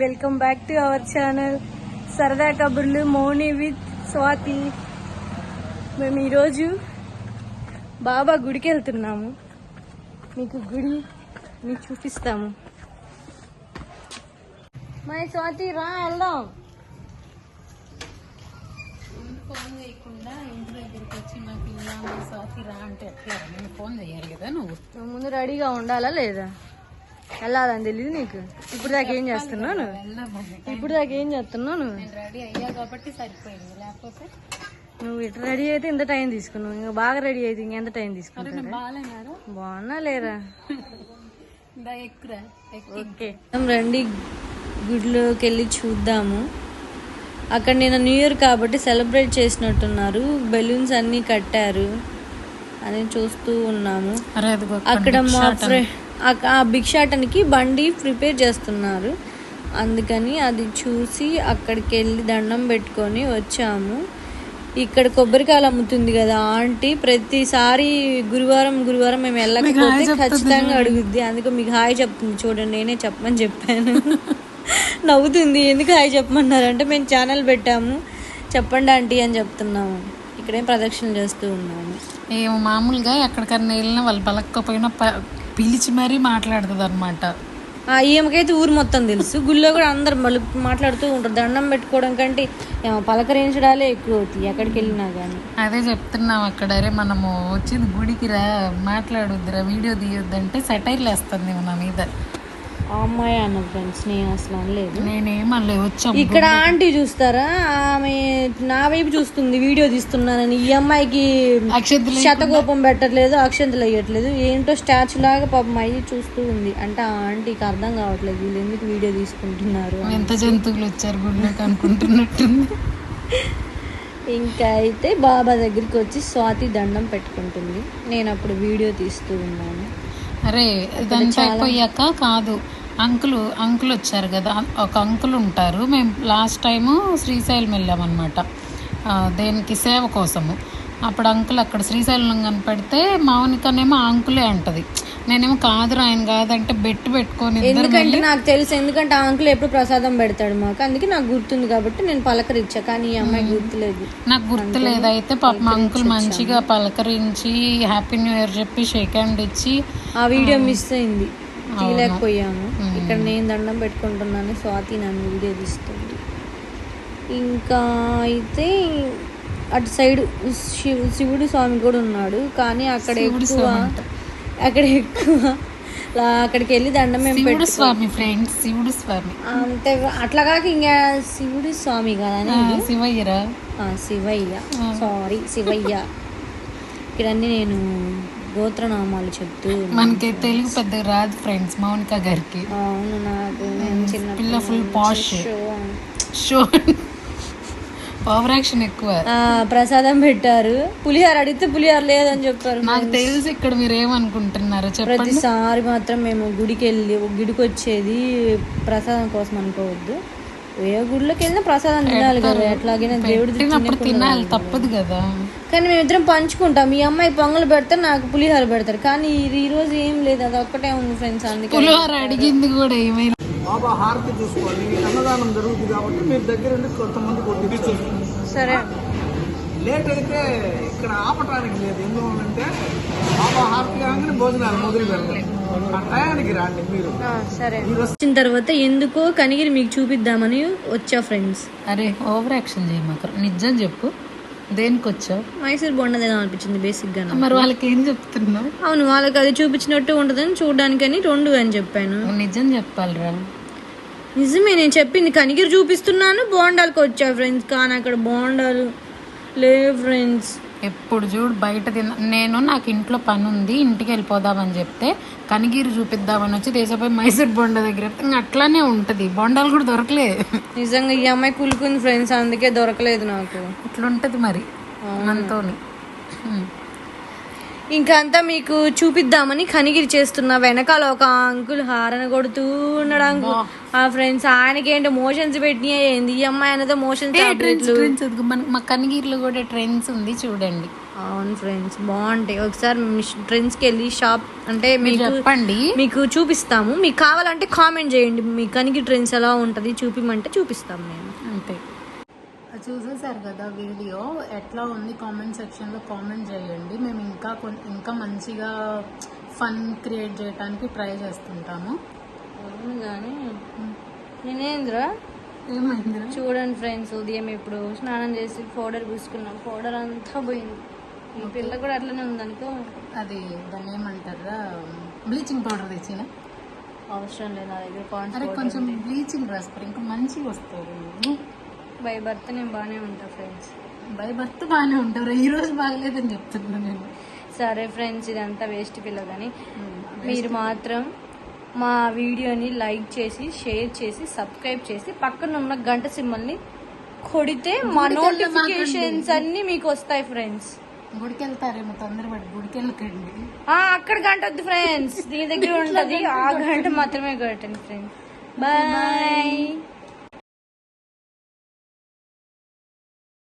Welcome back to our channel సరదా కబుర్లు మౌని with Swathi. మేము ఈరోజు బాబా గుడికి వెళ్తున్నాము. మీకు గుడి మీకు చూపిస్తాము. మై స్వాతి రా వెళ్దాం. ఫోన్ చేయకుండా ఇంటి దగ్గరికి వచ్చి మా పిల్ల మా స్వాతి రా అంటే ఎట్లా? నేను ఫోన్ చేయాలి కదా. నువ్వు ముందు రెడీగా ఉండాలా లేదా? వెళ్ళాలని తెలియదు నీకు? ఇప్పుడు దాకా ఏం చేస్తున్నాను? ఇప్పుడు దాకా ఏం చేస్తున్నాను? రెడీ అయ్యా కాబట్టి సరిపోయింది, లేకపోతే నువ్వు ఇట్లా రెడీ అయితే ఇంత టైం తీసుకున్నావు. ఇంకా బాగా రెడీ అయితే ఇంకెంత టైం తీసుకున్నావు? బాగాలేనారా? బాగున్నా లేరా? ఎక్కురా. ఓకే రండి గుడిలోకి వెళ్ళి చూద్దాము. అక్కడ నేను న్యూ ఇయర్ కాబట్టి సెలబ్రేట్ చేసినట్టున్నారు. బెలూన్స్ అన్నీ కట్టారు అని చూస్తూ ఉన్నాము. అక్కడ మా ఫ్రెండ్ ఆ భిక్షాటనికి బండి ప్రిపేర్ చేస్తున్నారు. అందుకని అది చూసి అక్కడికి వెళ్ళి దండం పెట్టుకొని వచ్చాము. ఇక్కడ కొబ్బరికాయలు అమ్ముతుంది కదా ఆంటీ, ప్రతిసారి గురువారం మేము వెళ్ళకపోతే ఖచ్చితంగా అడుగుద్ది. అందుకే మీకు హాయ్ చెప్తుంది చూడండి. నేనే చెప్పమని చెప్పాను. నవ్వుతుంది. ఎందుకు హాయ్ చెప్పమన్నారంటే మేము ఛానల్ పెట్టాము చెప్పండి ఆంటీ అని చెప్తున్నాము. ఇక్కడేం ప్రదక్షిణలు చేస్తూ ఉన్నాము. ఏమో మామూలుగా ఎక్కడికన్నా వెళ్ళినా వాళ్ళు పలకపోయినా పిలిచి మరీ మాట్లాడుతుంది అనమాట. ఈమెకైతే ఊరు మొత్తం తెలుసు. గుళ్ళో కూడా అందరు మాట్లాడుతూ ఉంటారు. దండం పెట్టుకోవడం కంటే పలకరించడాలే ఎక్కువ అవుతాయి ఎక్కడికి వెళ్ళినా కానీ. అదే చెప్తున్నాం అక్కడ. అరే మనము వచ్చింది గుడికి రా, మాట్లాడొద్దురా, వీడియో తీయొద్దంటే సెటైర్లు వేస్తుంది నా మీద. అమ్మాయి అన్న ఫ్రెండ్స్, నేను అసలు అనలేదు. నేనేమన్నా వచ్చాము. ఇక్కడ ఆంటీ చూస్తారా, ఆమె నా వైపు చూస్తుంది వీడియో తీస్తున్నానని. ఈ అమ్మాయికి శతకోపం పెట్టట్లేదు, అక్షంతలు వేయట్లేదు. ఏంటో స్టాచ్యూ లాగా పాపం అయ్యి చూస్తూ ఉంది. అంటే ఆ ఆంటీకి అర్థం కావట్లేదు వీళ్ళు ఎందుకు వీడియో తీసుకుంటున్నారు. ఎంత జంతువులు వచ్చారు గుడిలోకి అనుకుంటున్నట్టుంది. ఇంకా అయితే బాబా దగ్గరికి వచ్చి స్వాతి దండం పెట్టుకుంటుంది. నేను అప్పుడు వీడియో తీస్తూ ఉన్నాను. అరే ఇదంతా అయిపోయాక కాదు, అంకుల్ వచ్చారు కదా. ఒక అంకుల్ ఉంటారు. మేము లాస్ట్ టైము శ్రీశైలం వెళ్ళామన్నమాట, దేనికి సేవ కోసము. అప్పుడు అంకుల్ అక్కడ శ్రీశైలం కనపడితే మౌనికనేమో ఆ అంకులే అంటది. నేనేమో కాదురా ఆయన కాదంటే పెట్టుకొని. ఎందుకంటే నాకు తెలుసు, ఎందుకంటే ఆ అంకుల్ ఎప్పుడు ప్రసాదం పెడతాడు మాకు. అందుకే నాకు గుర్తుంది కాబట్టి నేను పలకరించా. కానీ ఈ అమ్మాయి గుర్తులేదు. నాకు గుర్తులేదు. అయితే పాప మా అంకుల్ మంచిగా పలకరించి హ్యాపీ న్యూ ఇయర్ చెప్పి షేక్ హ్యాండ్ ఇచ్చి ఆ వీడియో మిస్ అయింది, తీయలేకపోయాము. ఇక్కడ నేను దండం పెట్టుకుంటున్నాను, స్వాతి నన్ను వీడియో తీస్తుంది. ఇంకా అయితే అటు సైడ్ శివుడు స్వామి కూడా ఉన్నాడు. కానీ అక్కడికి వెళ్ళి దండం మేము స్వామి ఫ్రెండ్స్ శివుడు స్వామి అంతే. అట్లా కాక ఇంకా శివుడు స్వామి కదా, శివయ్యరా, శివయ్య, సారీ శివయ్య. ఇక్కడన్నీ నేను గోత్రనామాలు చెప్తూ. మనకి తెలుగు పెద్దగా రాదు ఫ్రెండ్స్ మౌనిక గారికి. అవును, నాకు చిన్న పిల్ల full posh show, over action ఎక్కువ. ప్రసాదం పెట్టారు, పులిహార అడిగితే పులిహార లేదని చెప్పారు. నాకు తెలిసి ఇక్కడ మీరు ఏమనుకుంటున్నారు చెప్పండి. ప్రతిసారి మాత్రం మేము గుడికి వచ్చేది ప్రసాదం కోసం అనుకోవద్దు. ఏ గుడిలోకి వెళ్ళినా ప్రసాదం తినాలి కదా, ఎట్లాగైనా దేవుడు తినాలి, తప్పదు కదా. కానీ మేమిద్దరం పంచుకుంటాం. ఈ అమ్మాయి పొంగలు పెడతారు, నాకు పులిహార పెడతారు. కానీ ఈ రోజు ఏం లేదు, అది ఒక్కటే ఉంది ఫ్రెండ్స్. అందుకే పులిహార అడిగింది కూడా ఏమైనా. బాబా హారతి చూసుకోవాలి, అన్నదానం జరుగుతుంది కాబట్టి మీరు దగ్గర ఉండి కొంతమంది కొట్టించారు. సరే, లేట్ అయితే ఇక్కడ ఆపటానికి లేదు. ఎందుకంటే బాబా హారతి కాగానే భోజనాలు మొదలు పెడతారు. ఆ టయానికి రండి మీరు. సరే. వచ్చిన తర్వాత ఎందుకో కనిగిరి మీకు చూపిద్దామని వచ్చా ఫ్రెండ్స్. అరే ఓవర్ యాక్షన్ చేయమాక, నిజం చెప్పు, దేనికి వచ్చావు? మైసూర్ బొండ తినాలనిపించింది బేసిక్ గా. మరి వాళ్ళకి ఏం చెప్తున్నావు? అవును, వాళ్ళకి అది చూపించినట్టు ఉంటదని చూడడానికని 2 అని చెప్పాను. నిజం చెప్పాలిరా. నిజమే, నేను చెప్పింది కనిగిరి చూపిస్తున్నాను, బోండాలకు వచ్చా ఫ్రెండ్స్. కానీ అక్కడ బోండాలు లేవు ఫ్రెండ్స్. ఎప్పుడు చూడు బయట నేను నాకు ఇంట్లో పని ఉంది ఇంటికి వెళ్ళిపోదామని చెప్తే కనిగిరి చూపిద్దామని వచ్చి దేశపోయి మైసూర్ బొండ దగ్గర ఇంకా అట్లానే ఉంటది. బొండాలు కూడా దొరకలేదు నిజంగా. ఈ అమ్మాయి కులుకుంది ఫ్రెండ్స్, అందుకే దొరకలేదు నాకు. ఇట్లుంటది మరి మనతోని. ఇంకా అంతా మీకు చూపిద్దామని కనిగిరి చేస్తున్నా. వెనకాల ఒక అంకుల్ హారన కొడుతూ ఉన్నాడు. ఆ ఫ్రెండ్స్ ఆయనకేంటో మోషన్స్ పెట్టినాయి ఏంది, ఈ అమ్మాయి అనేది మోషన్స్. మా కనిగిరిలో కూడా ట్రెండ్స్ ఉంది చూడండి. అవును ఫ్రెండ్స్, బాగుంటాయి. ఒకసారి మీ ట్రెండ్స్కి వెళ్ళి షాప్ అంటే మీరు చెప్పండి. మీకు చూపిస్తాము. మీకు కావాలంటే కామెంట్ చేయండి, మీ కనికి ట్రెండ్స్ ఎలా ఉంటుంది చూపిమంటే చూపిస్తాము మేము. అంతే. చూసేసారు కదా వీడియో, ఎట్లా ఉంది కామెంట్ సెక్షన్లో కామెంట్ చేయండి. మేము ఇంకా మంచిగా ఫన్ క్రియేట్ చేయడానికి ట్రై చేస్తుంటాము. అవును కానీ నేనేంద్రా ఏమైందిరా? చూడండి ఫ్రెండ్స్, ఉదయం ఇప్పుడు స్నానం చేసి పౌడర్ పూసుకున్నాం, పౌడర్ అంతా పోయింది. ఈ పిల్ల కూడా అట్లనే ఉందనుకో. అది దాన్ని ఏమంటారా, బ్లీచింగ్ పౌడర్ తెచ్చిన. అవసరం లేదు నా దగ్గర. అరే కొంచెం బ్లీచింగ్ రాస్తారు ఇంకా మంచిగా వస్తారు. బై బర్త్ నేను బాగానే ఉంటా ఫ్రెండ్స్. బై బర్త్ బాగానే ఉంటారు, ఈ రోజు బాగలేదని చెప్తున్నా నేను. సరే ఫ్రెండ్స్, ఇదంతా వేస్ట్ పిల్ల కానీ మీరు మాత్రం మా వీడియోని లైక్ చేసి, షేర్ చేసి, సబ్స్క్రైబ్ చేసి, పక్కన ఉన్న గంట సింబల్ని కొడితే మా నోటిఫికేషన్స్ అన్ని మీకు వస్తాయి ఫ్రెండ్స్. గుడికి వెళ్తారేమో, తొందరపడి గుడికి వెళ్ళకండి. అక్కడ గంట వద్దు ఫ్రెండ్స్, దీని దగ్గర ఉంటది, ఆ గంట మాత్రమే కొట్టండి ఫ్రెండ్స్. బాయ్.